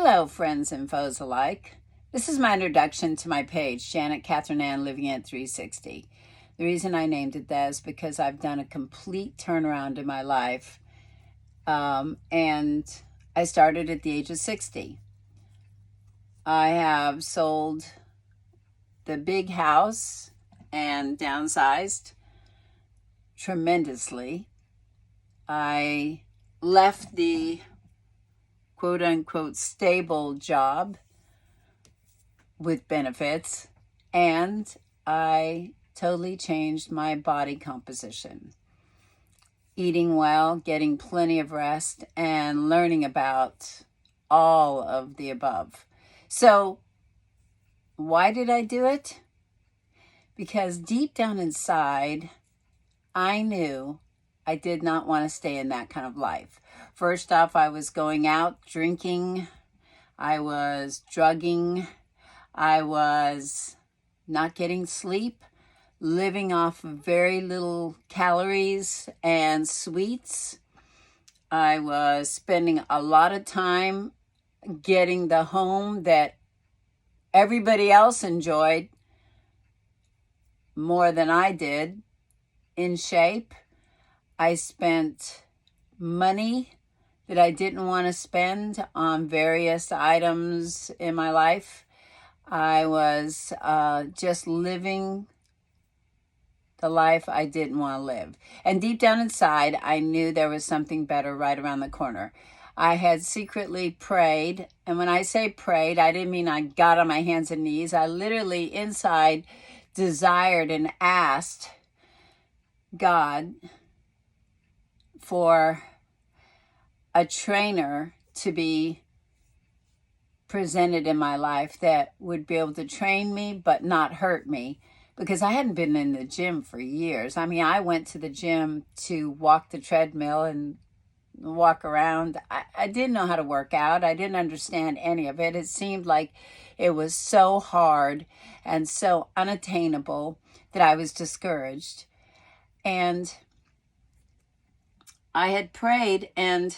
Hello, friends and foes alike. This is my introduction to my page, Janet Catherine Ann Living at 360. The reason I named it that is because I've done a complete turnaround in my life, and I started at the age of 60. I have sold the big house and downsized tremendously. I left the quote-unquote stable job with benefits, and I totally changed my body composition. Eating well, getting plenty of rest, and learning about all of the above. So, why did I do it? Because deep down inside, I knew I did not want to stay in that kind of life. First off, I was going out drinking, I was drugging, I was not getting sleep, living off of very little calories and sweets. I was spending a lot of time getting the home that everybody else enjoyed more than I did in shape. I spent money that I didn't want to spend on various items in my life. I was just living the life I didn't want to live. And deep down inside, I knew there was something better right around the corner. I had secretly prayed, and when I say prayed, I didn't mean I got on my hands and knees. I literally inside desired and asked God for a trainer to be presented in my life that would be able to train me but not hurt me, because I hadn't been in the gym for years. I mean, I went to the gym to walk the treadmill and walk around. I didn't know how to work out. I didn't understand any of it. It seemed like it was so hard and so unattainable that I was discouraged. And I had prayed, and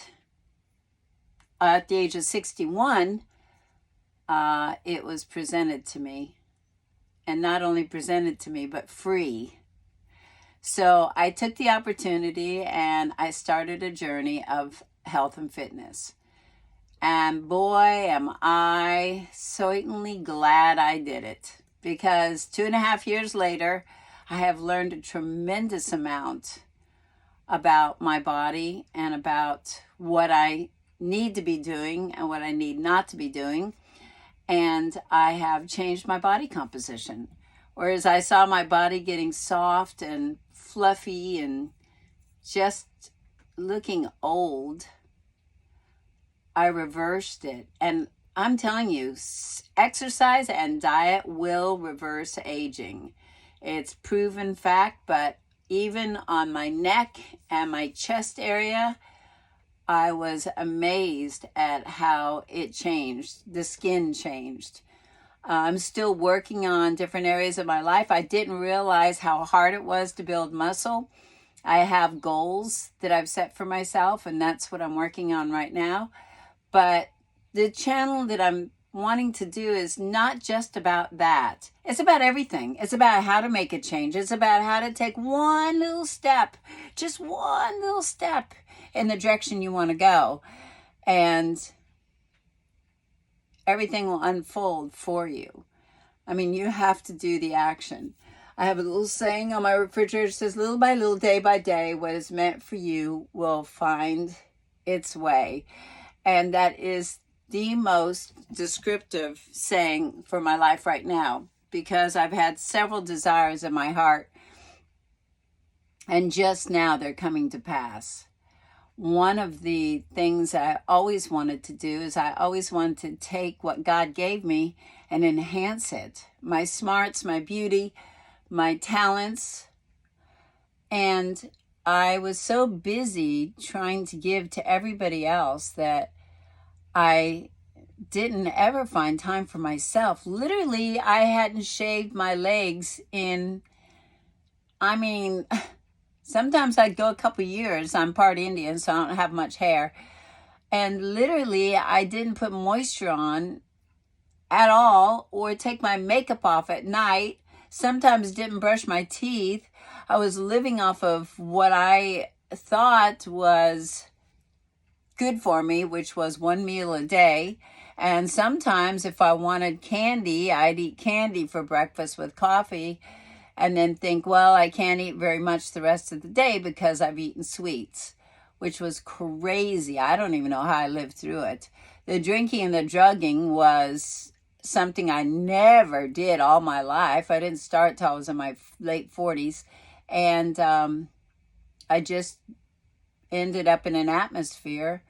at the age of 61, it was presented to me. And not only presented to me, but free. So I took the opportunity and I started a journey of health and fitness. And boy, am I certainly glad I did it. Because 2.5 years later, I have learned a tremendous amount about my body and about what I need to be doing and what I need not to be doing. And I have changed my body composition. Whereas I saw my body getting soft and fluffy and just looking old, I reversed it. And I'm telling you, exercise and diet will reverse aging. It's proven fact, but even on my neck and my chest area, I was amazed at how it changed. The skin changed. I'm still working on different areas of my life. I didn't realize how hard it was to build muscle. I have goals that I've set for myself, and that's what I'm working on right now. But the channel that I'm wanting to do is not just about that. It's about everything. It's about how to make a change. It's about how to take one little step, just one little step in the direction you want to go. And everything will unfold for you. I mean, you have to do the action. I have a little saying on my refrigerator that says, little by little, day by day, what is meant for you will find its way. And that is the most descriptive saying for my life right now, because I've had several desires in my heart, and just now they're coming to pass. One of the things I always wanted to do is I always wanted to take what God gave me and enhance it. My smarts, my beauty, my talents. And I was so busy trying to give to everybody else that I didn't ever find time for myself. Literally, I hadn't shaved my legs in, sometimes I'd go a couple years. I'm part Indian, so I don't have much hair. And literally, I didn't put moisture on at all or take my makeup off at night. Sometimes didn't brush my teeth. I was living off of what I thought was good for me, which was one meal a day. And sometimes if I wanted candy, I'd eat candy for breakfast with coffee and then think, well, I can't eat very much the rest of the day because I've eaten sweets, which was crazy. I don't even know how I lived through it. The drinking and the drugging was something I never did all my life. I didn't start till I was in my late 40s. And I just ended up in an atmosphere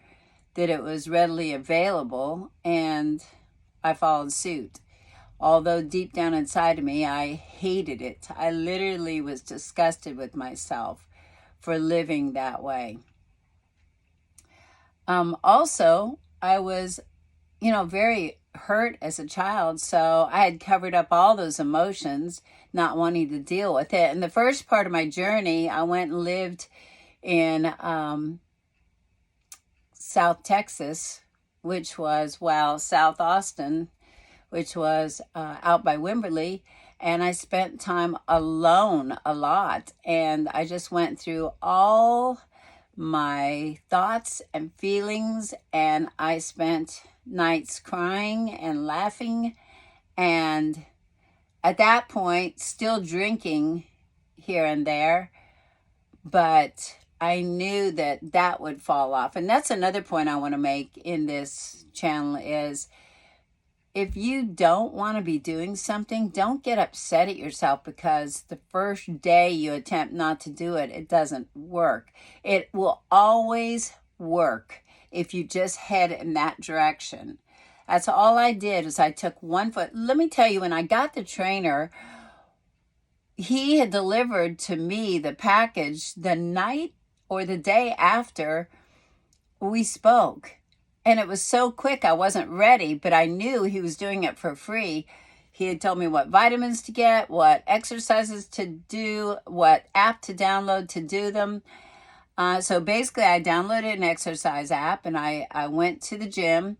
that it was readily available, and I followed suit. Although deep down inside of me, I hated it. I literally was disgusted with myself for living that way. Also, I was, very hurt as a child, so I had covered up all those emotions, not wanting to deal with it. And the first part of my journey, I went and lived in South Texas, which was, South Austin, which was out by Wimberley. And I spent time alone a lot. And I just went through all my thoughts and feelings. And I spent nights crying and laughing. And at that point, still drinking here and there. But I knew that that would fall off. And that's another point I want to make in this channel is if you don't want to be doing something, don't get upset at yourself because the first day you attempt not to do it, it doesn't work. It will always work if you just head in that direction. That's all I did is I took one foot. Let me tell you, when I got the trainer, he had delivered to me the package the night or the day after we spoke. And it was so quick, I wasn't ready, but I knew he was doing it for free. He had told me what vitamins to get, what exercises to do, what app to download to do them. So basically, I downloaded an exercise app and I went to the gym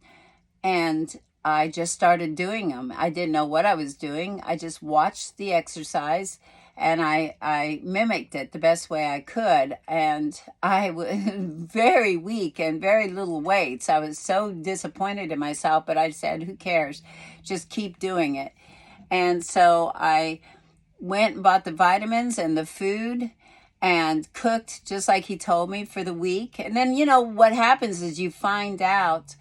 and I just started doing them. I didn't know what I was doing. I just watched the exercise and I mimicked it the best way I could. And I was very weak and very little weights. I was so disappointed in myself, but I said, who cares? Just keep doing it. And so I went and bought the vitamins and the food and cooked just like he told me for the week. And then, what happens is you find out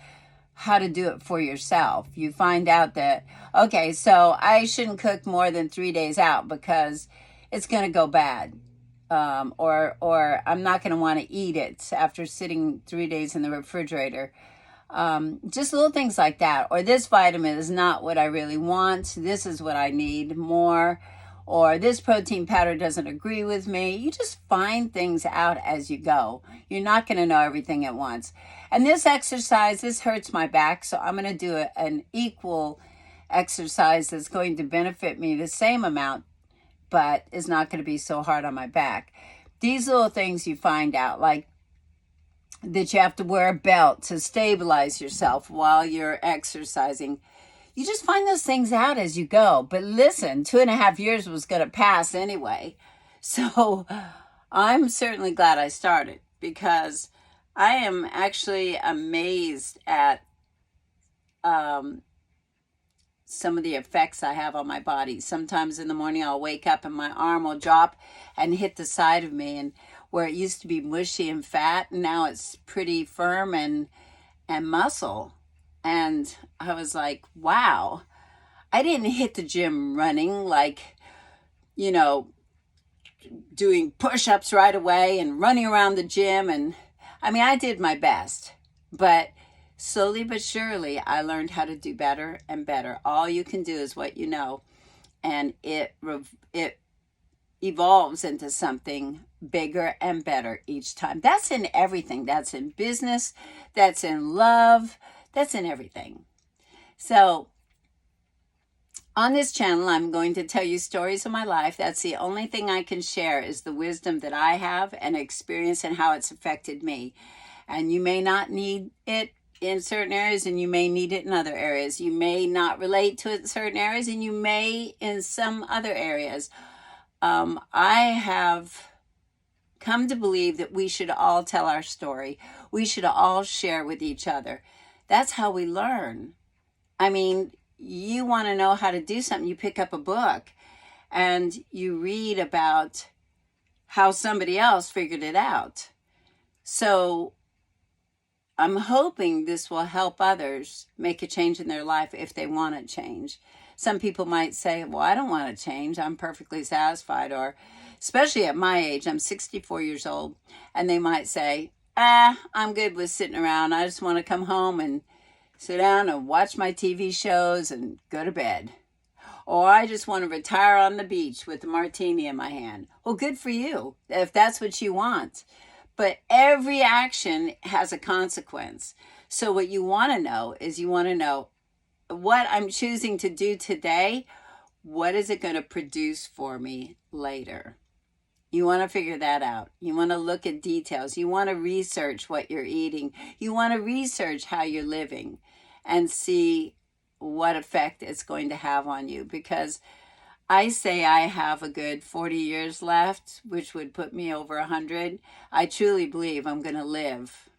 how to do it for yourself. You find out that, okay, so I shouldn't cook more than 3 days out because it's going to go bad. Or I'm not going to want to eat it after sitting 3 days in the refrigerator. Just little things like that. Or this vitamin is not what I really want. This is what I need more. Or this protein powder doesn't agree with me. You just find things out as you go. You're not going to know everything at once. And this exercise, this hurts my back, so I'm going to do an equal exercise that's going to benefit me the same amount, but is not going to be so hard on my back. These little things you find out, like that you have to wear a belt to stabilize yourself while you're exercising. You just find those things out as you go. But listen, 2.5 years was going to pass anyway. So I'm certainly glad I started because I am actually amazed at some of the effects I have on my body. Sometimes in the morning I'll wake up and my arm will drop and hit the side of me, and where it used to be mushy and fat, now it's pretty firm and muscle. And I was like, wow, I didn't hit the gym running, like, doing push-ups right away and running around the gym. And I did my best, but slowly but surely I learned how to do better and better. All you can do is what you know, and it evolves into something bigger and better each time. That's in everything. That's in business. That's in love. That's in everything. So on this channel, I'm going to tell you stories of my life. That's the only thing I can share is the wisdom that I have and experience and how it's affected me. And you may not need it in certain areas, and you may need it in other areas. You may not relate to it in certain areas, and you may in some other areas. I have come to believe that we should all tell our story. We should all share with each other. That's how we learn. I mean, you want to know how to do something, you pick up a book and you read about how somebody else figured it out. So I'm hoping this will help others make a change in their life if they want to change. Some people might say, well, I don't want to change. I'm perfectly satisfied. Or especially at my age, I'm 64 years old. And they might say, I'm good with sitting around. I just want to come home and sit down and watch my TV shows and go to bed. Or I just want to retire on the beach with a martini in my hand. Well, good for you if that's what you want. But every action has a consequence. So what you want to know is you want to know what I'm choosing to do today. What is it going to produce for me later? You want to figure that out. You want to look at details. You want to research what you're eating. You want to research how you're living and see what effect it's going to have on you. Because I say I have a good 40 years left, which would put me over 100. I truly believe I'm going to live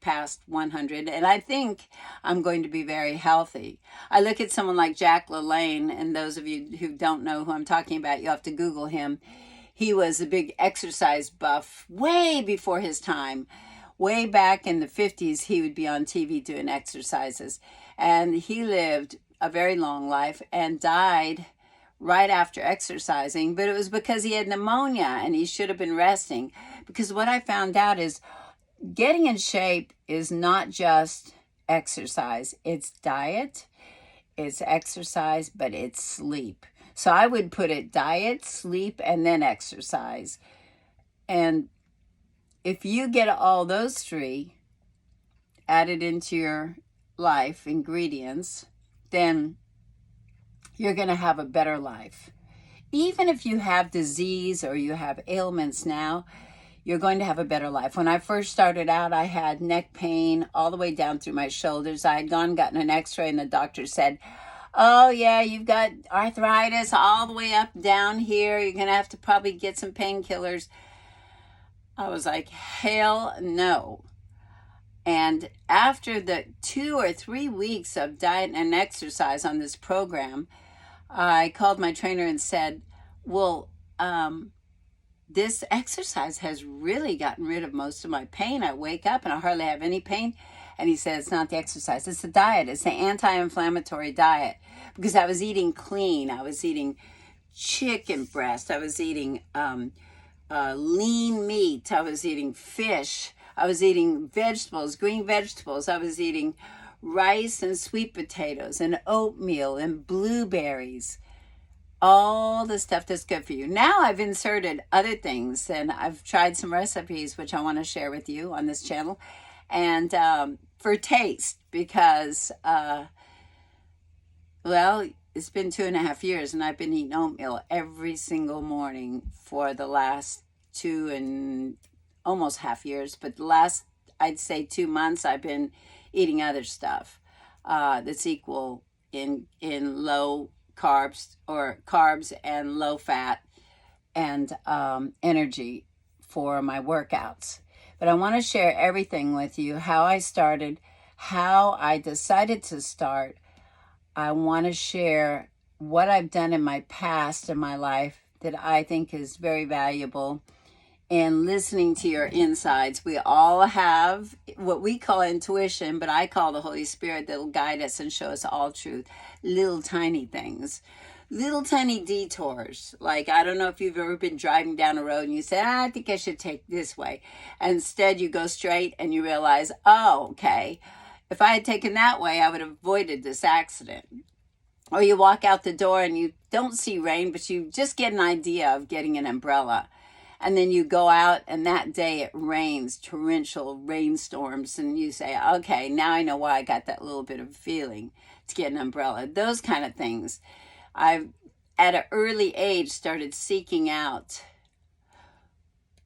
past 100, and I think I'm going to be very healthy. I look at someone like Jack LaLanne, and those of you who don't know who I'm talking about, you have to Google him. He was a big exercise buff way before his time. Way back in the 50s, he would be on TV doing exercises, and he lived a very long life and died right after exercising, but it was because he had pneumonia and he should have been resting. Because what I found out is getting in shape is not just exercise. It's diet, it's exercise, but it's sleep. So I would put it diet, sleep, and then exercise. And if you get all those three added into your life, ingredients, then you're going to have a better life. Even if you have disease or you have ailments now, you're going to have a better life. When I first started out, I had neck pain all the way down through my shoulders. I had gotten an x-ray, and the doctor said, oh yeah, you've got arthritis all the way up down here. You're going to have to probably get some painkillers. I was like, hell no. And after the 2 or 3 weeks of diet and exercise on this program, I called my trainer and said, well, this exercise has really gotten rid of most of my pain. I wake up and I hardly have any pain. And he said, it's not the exercise, it's the diet. It's the anti-inflammatory diet. Because I was eating clean. I was eating chicken breast. I was eating lean meat. I was eating fish. I was eating vegetables, green vegetables. I was eating rice and sweet potatoes and oatmeal and blueberries. All the stuff that's good for you. Now I've inserted other things, and I've tried some recipes which I want to share with you on this channel, and for taste, because well, it's been 2.5 years and I've been eating oatmeal every single morning for the last 2 and almost half years, but the last, I'd say 2 months, I've been eating other stuff that's equal in low carbs, or carbs and low fat, and energy for my workouts. But I want to share everything with you, how I started, how I decided to start. I want to share what I've done in my past in my life that I think is very valuable. And listening to your insides. We all have what we call intuition, but I call the Holy Spirit that will guide us and show us all truth. Little tiny things, little tiny detours. Like, I don't know if you've ever been driving down a road and you say, I think I should take this way. And instead you go straight and you realize, oh, okay, if I had taken that way, I would have avoided this accident. Or you walk out the door and you don't see rain, but you just get an idea of getting an umbrella. And then you go out and that day it rains, torrential rainstorms, and you say, okay, now I know why I got that little bit of feeling to get an umbrella. Those kind of things. I've, at an early age, started seeking out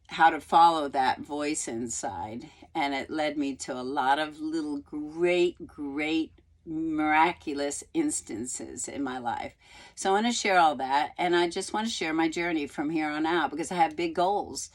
how to follow that voice inside. and it led me to a lot of little great miraculous instances in my life. So I want to share all that, and I just want to share my journey from here on out because I have big goals.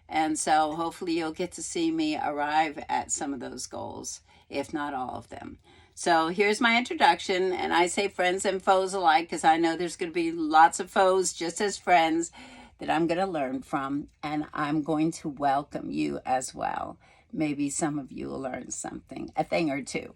And so hopefully you'll get to see me arrive at some of those goals, if not all of them. So here's my introduction, and I say friends and foes alike because I know there's going to be lots of foes just as friends that I'm going to learn from, and I'm going to welcome you as well. Maybe some of you will learn something, a thing or two.